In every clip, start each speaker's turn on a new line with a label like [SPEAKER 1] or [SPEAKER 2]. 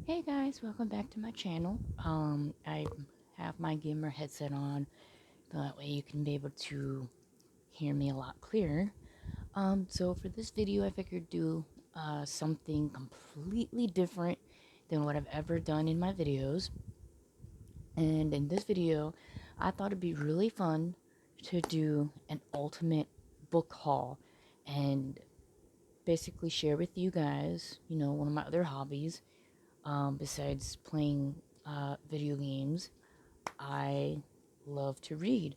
[SPEAKER 1] Hey guys, welcome back to my channel. I have my gamer headset on, so that way you can be able to hear me a lot clearer. So for this video, I figured do something completely different than what I've ever done in my videos. And in this video, I thought it'd be really fun to do an ultimate book haul and basically share with you guys, one of my other hobbies. Besides playing video games, I love to read.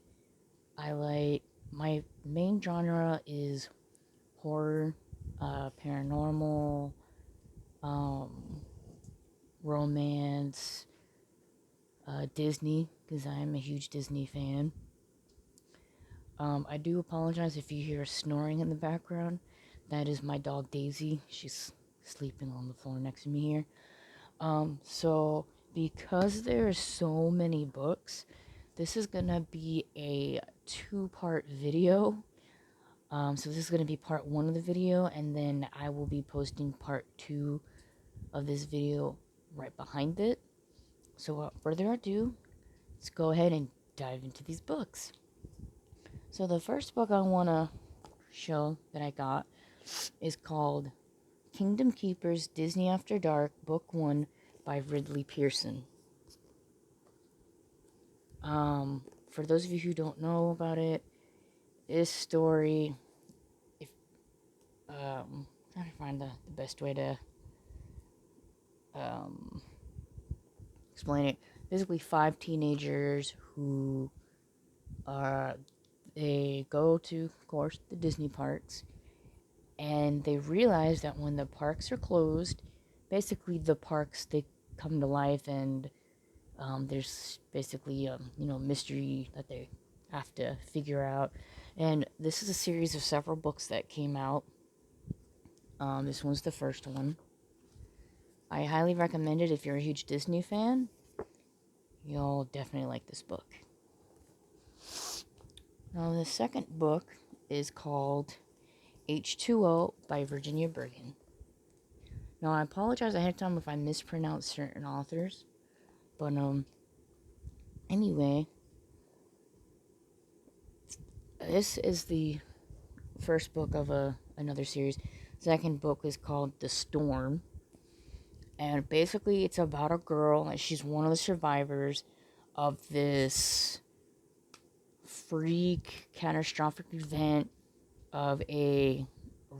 [SPEAKER 1] My main genre is horror, paranormal, um, romance, Disney, because I am a huge Disney fan. I do apologize if you hear snoring in the background. That is my dog Daisy. She's sleeping on the floor next to me here. So because there are so many books, this is gonna be a two-part video. So this is gonna be part one of the video, and then I will be posting part two of this video right behind it. So without further ado, let's go ahead and dive into these books. So the first book I wanna show that I got is called Kingdom Keepers Disney After Dark, Book 1 by Ridley Pearson. For those of you who don't know about it, this story, if trying to find the best way to explain it. Basically, five teenagers who they go to, of course, the Disney parks, and they realize that when the parks are closed, basically the parks they come to life, and there's basically mystery that they have to figure out. And this is a series of several books that came out. This one's the first one. I highly recommend it if you're a huge Disney fan. You'll definitely like this book. Now, the second book is called H2O by Virginia Bergen. Now, I apologize ahead of time if I mispronounce certain authors, but anyway, this is the first book of another series. Second book is called The Storm, and basically it's about a girl, and she's one of the survivors of this freak catastrophic event of a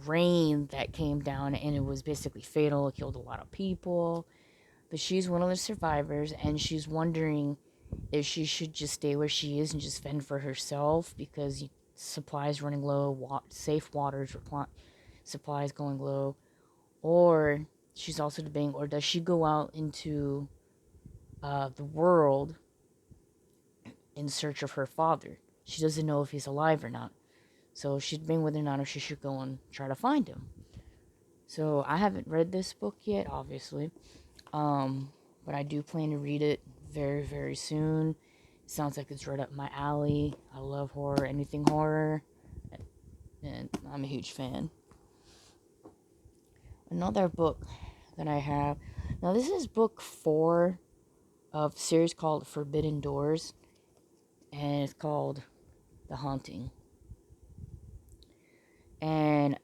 [SPEAKER 1] rain that came down, and it was basically fatal. It killed a lot of people, but she's one of the survivors, and she's wondering if she should just stay where she is and just fend for herself because supplies running low, safe waters, supplies going low, or she's also debating, or does she go out into the world in search of her father? She doesn't know if he's alive or not, so she's debating whether or not if she should go and try to find him. So I haven't read this book yet, obviously, but I do plan to read it very, very soon. It sounds like it's right up my alley. I love horror, anything horror, and I'm a huge fan. Another book that I have, now this is book 4 of a series called Forbidden Doors, and it's called The Haunting. And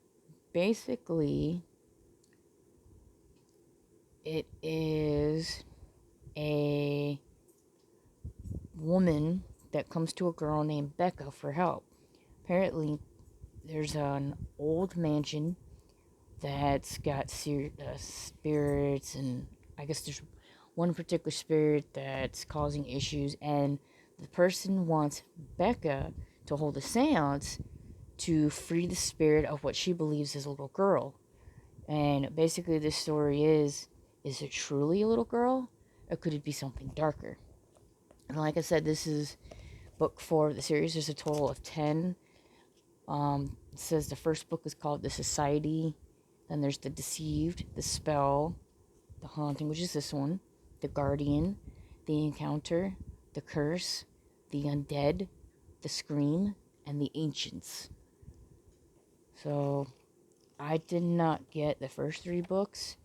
[SPEAKER 1] basically, it is a woman that comes to a girl named Becca for help. Apparently, there's an old mansion that's got spirits, and I guess there's one particular spirit that's causing issues, and the person wants Becca to hold a seance to free the spirit of what she believes is a little girl. And basically this story is it truly a little girl, or could it be something darker? And like I said, this is book 4 of the series. There's a total of 10. It says the first book is called The Society. Then there's The Deceived, The Spell, The Haunting, which is this one, The Guardian, The Encounter, The Curse, The Undead, The Scream, and The Ancients. So, I did not get the first 3 books.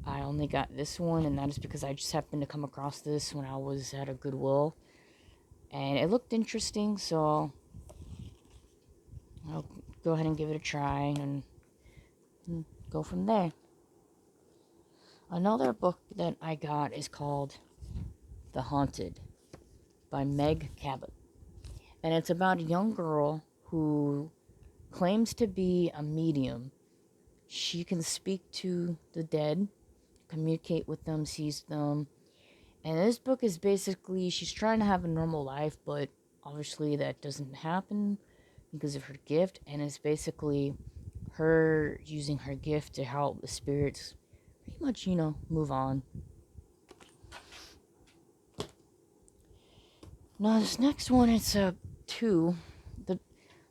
[SPEAKER 1] I only got this one, and that is because I just happened to come across this when I was at a Goodwill. And it looked interesting, so I'll go ahead and give it a try and go from there. Another book that I got is called The Haunted by Meg Cabot. And it's about a young girl who claims to be a medium. She can speak to the dead, communicate with them, sees them. And this book is basically, she's trying to have a normal life, but obviously that doesn't happen because of her gift. And it's basically her using her gift to help the spirits pretty much, move on. Now, this next one, it's 2.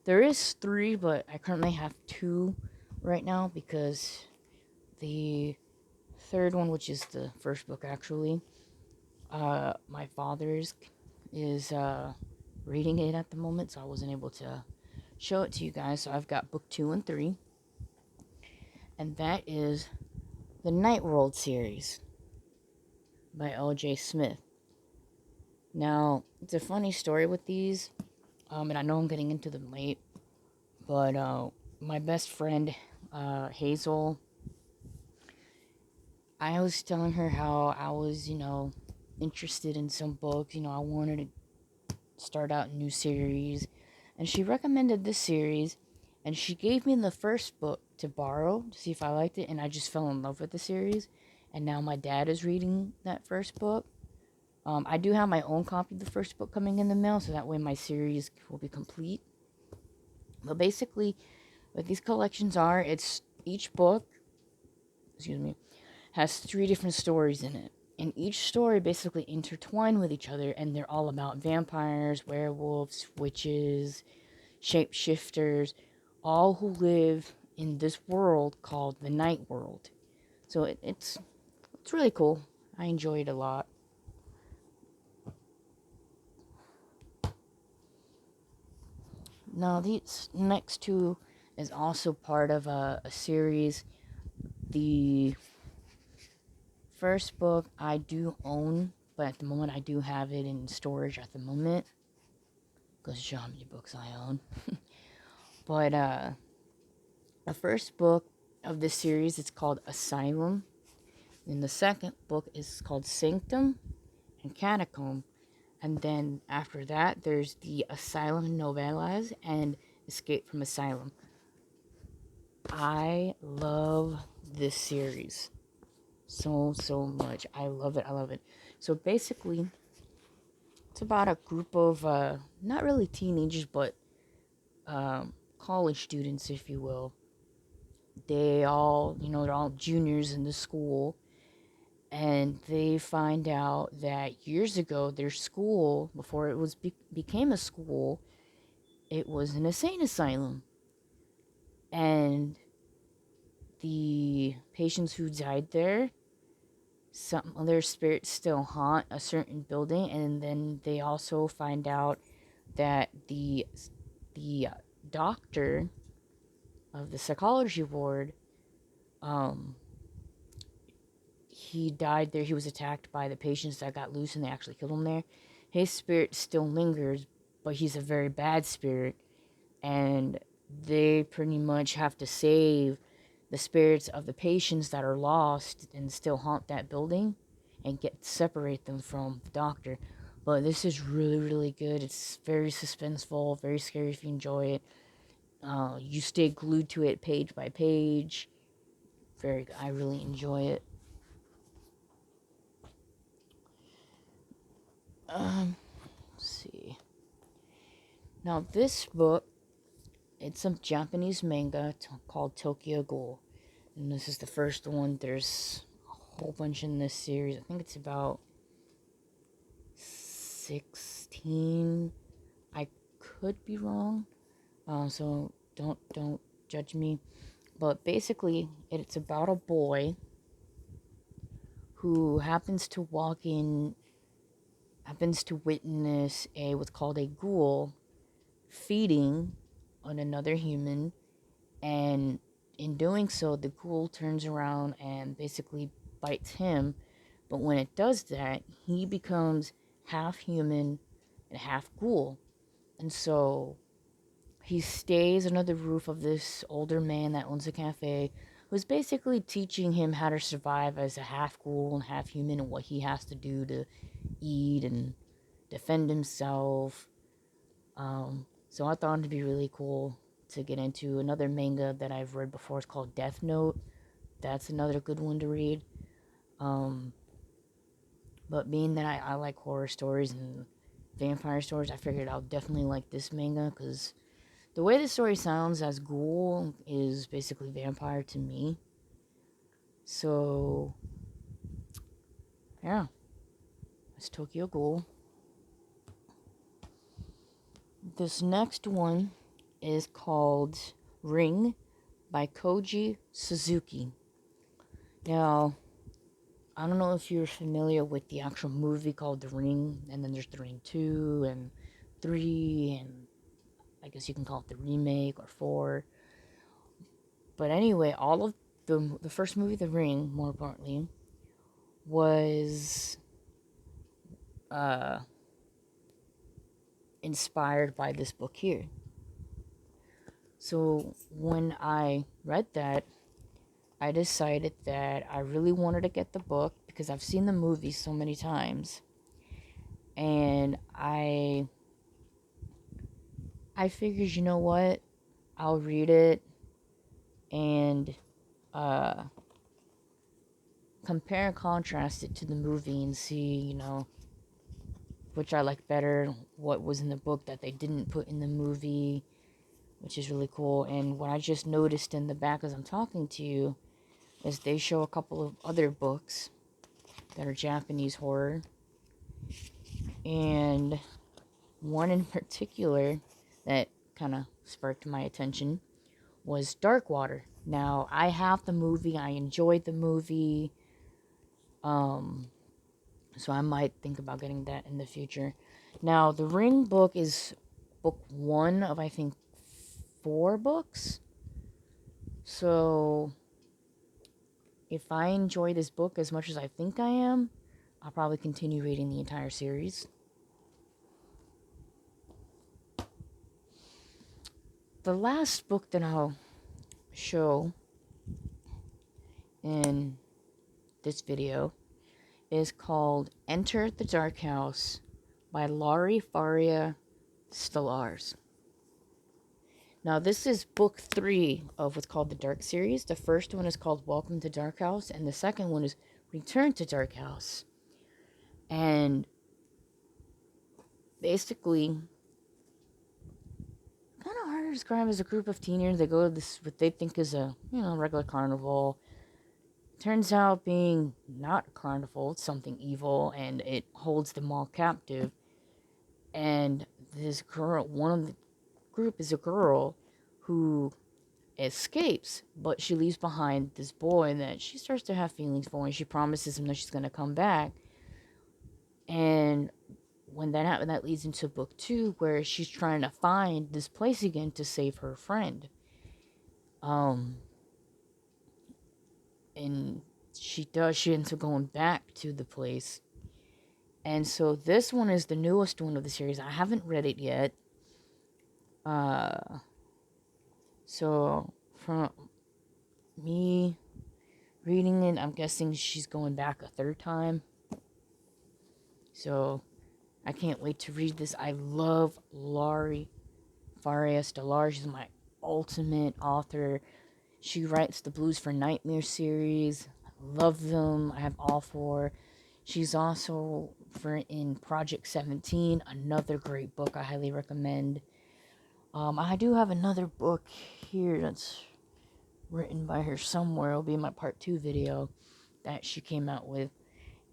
[SPEAKER 1] There is 3, but I currently have 2 right now because the third one, which is the first book actually, my father's is reading it at the moment, so I wasn't able to show it to you guys. So I've got book 2 and 3, and that is the Night World series by L.J. Smith. Now, it's a funny story with these, and I know I'm getting into them late, but my best friend, Hazel, I was telling her how I was, interested in some books. I wanted to start out a new series, and she recommended this series, and she gave me the first book to borrow to see if I liked it, and I just fell in love with the series, and now my dad is reading that first book. I do have my own copy of the first book coming in the mail, so that way my series will be complete. But basically, what these collections are, it's each book, has 3 different stories in it. And each story basically intertwine with each other, and they're all about vampires, werewolves, witches, shapeshifters, all who live in this world called the Night World. So it's really cool. I enjoy it a lot. Now, these next 2 is also part of a series. The first book I do own, but at the moment I do have it in storage at the moment. Goes to show how many books I own. But the first book of this series, it's called Asylum. And the second book is called Sanctum and Catacomb. And then after that, there's the Asylum Novellas and Escape from Asylum. I love this series so much. I love it. So basically, it's about a group of not really teenagers, but college students, if you will. They're all juniors in the school, and they find out that years ago their school, before it was became a school, it was an insane asylum, and the patients who died there, some of their spirits still haunt a certain building. And then they also find out that the doctor of the psychology ward, he died there. He was attacked by the patients that got loose, and they actually killed him there. His spirit still lingers, but he's a very bad spirit, and they pretty much have to save the spirits of the patients that are lost and still haunt that building and separate them from the doctor. But this is really good. It's very suspenseful, very scary if you enjoy it. You stay glued to it page by page. I really enjoy it. Let's see. Now this book, it's some Japanese manga called Tokyo Ghoul. And this is the first one. There's a whole bunch in this series. I think it's about 16. I could be wrong. So don't judge me. But basically, it's about a boy who happens to witness what's called a ghoul feeding on another human, and in doing so, the ghoul turns around and basically bites him. But when it does that, he becomes half human and half ghoul. And so he stays under the roof of this older man that owns a cafe, who's basically teaching him how to survive as a half ghoul and half human, and what he has to do to eat and defend himself. So I thought it'd be really cool to get into. Another manga that I've read before is called Death Note. That's another good one to read. But being that I like horror stories and vampire stories, I figured I'll definitely like this manga, because the way the story sounds as Ghoul is basically vampire to me. So, yeah. It's Tokyo Ghoul. This next one is called Ring by Koji Suzuki. Now, I don't know if you're familiar with the actual movie called The Ring, and then there's The Ring 2 and 3, and I guess you can call it the remake or 4. But anyway, all of the first movie, The Ring, more importantly, was inspired by this book here. So when I read that, I decided that I really wanted to get the book because I've seen the movie so many times, and I figured, you know what, I'll read it and compare and contrast it to the movie and see, you know, which I like better, what was in the book that they didn't put in the movie, which is really cool. And what I just noticed in the back as I'm talking to you is they show a couple of other books that are Japanese horror. And one in particular that kind of sparked my attention was Dark Water. Now, I have the movie. I enjoyed the movie. So I might think about getting that in the future. Now, the Ring book is book 1 of, I think, 4 books. So if I enjoy this book as much as I think I am, I'll probably continue reading the entire series. The last book that I'll show in this video is called Enter the Dark House by Laurie, Faria, Stellars. Now, this is book 3 of what's called the Dark series. The first one is called Welcome to Dark House, and the second one is Return to Dark House. And basically, kind of hard to describe as a group of teenagers. They go to this, what they think is a, you know, regular carnival. Turns out being not a carnival, it's something evil, and it holds them all captive. And this girl, one of the group is a girl who escapes, but she leaves behind this boy that she starts to have feelings for, and she promises him that she's going to come back. And when that happens, that leads into book 2, where she's trying to find this place again to save her friend. And she ends up going back to the place. And so this one is the newest one of the series. I haven't read it yet. So from me reading it, I'm guessing she's going back a 3rd time. So I can't wait to read this. I love Laurie Faria Stellar. She's my ultimate author. She writes the Blues for Nightmare series. I love them. I have all 4. She's also in Project 17, another great book I highly recommend. I do have another book here that's written by her somewhere. It'll be in my part 2 video that she came out with.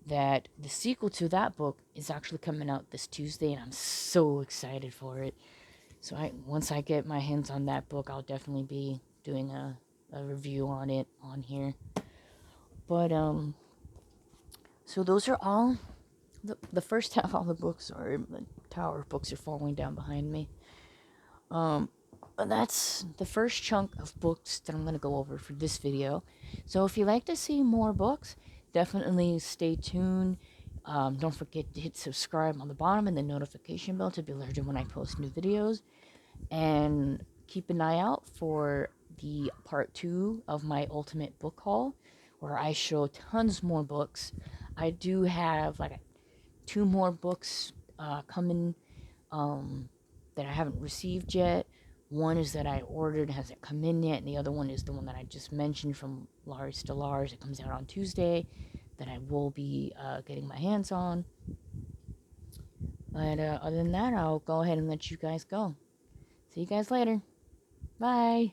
[SPEAKER 1] That the sequel to that book is actually coming out this Tuesday, and I'm so excited for it. So once I get my hands on that book, I'll definitely be doing a review on it on here. But so those are all the first half. All the books, or the tower of books, are falling down behind me. But that's the first chunk of books that I'm going to go over for this video. So if you'd like to see more books, definitely stay tuned. Don't forget to hit subscribe on the bottom and the notification bell to be alerted when I post new videos. And keep an eye out for the part 2 of my ultimate book haul, where I show tons more books. I do have like 2 more books coming that I haven't received yet. One is that I ordered, hasn't come in yet, and the other one is the one that I just mentioned from Laurie Stellars. It comes out on Tuesday, that I will be getting my hands on. But other than that, I'll go ahead and let you guys go. See you guys later. Bye.